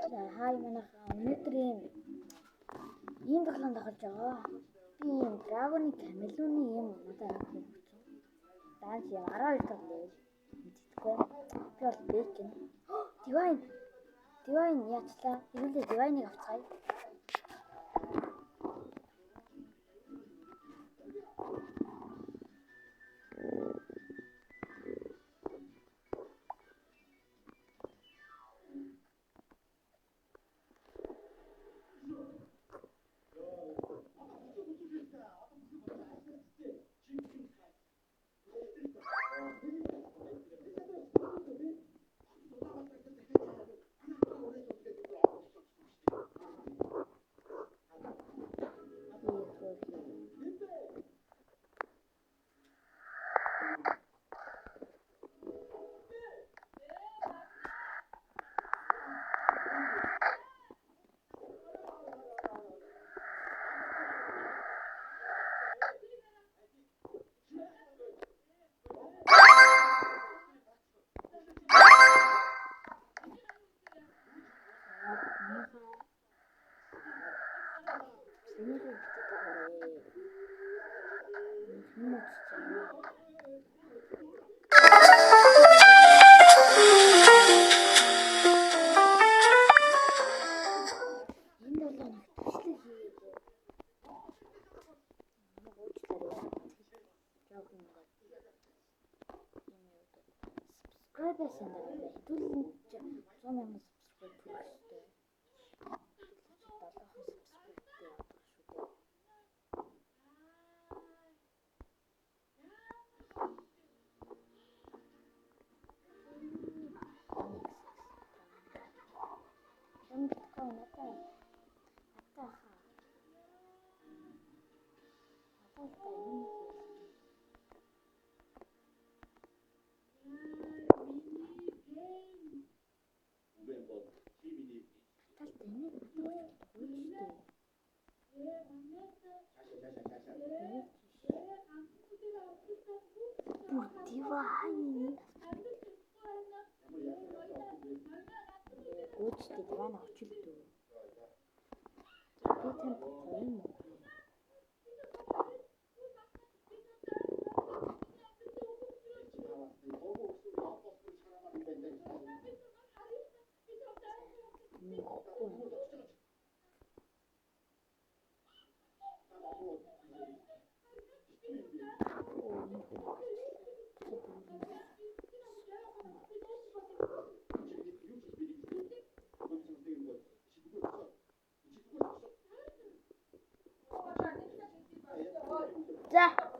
Хай манайха өнөөдөр ийм тоглоом тоглож байгаа. Би ийм драгоны камелоны юм надад өгсөн. Данс юм 12 тал level. Мэдтгүй. Би бол бэкэн. Divine яачлаа. Ирүүлээ Divine-ыг авцгаая. Divine авчилдөө. Би танд юм уу? За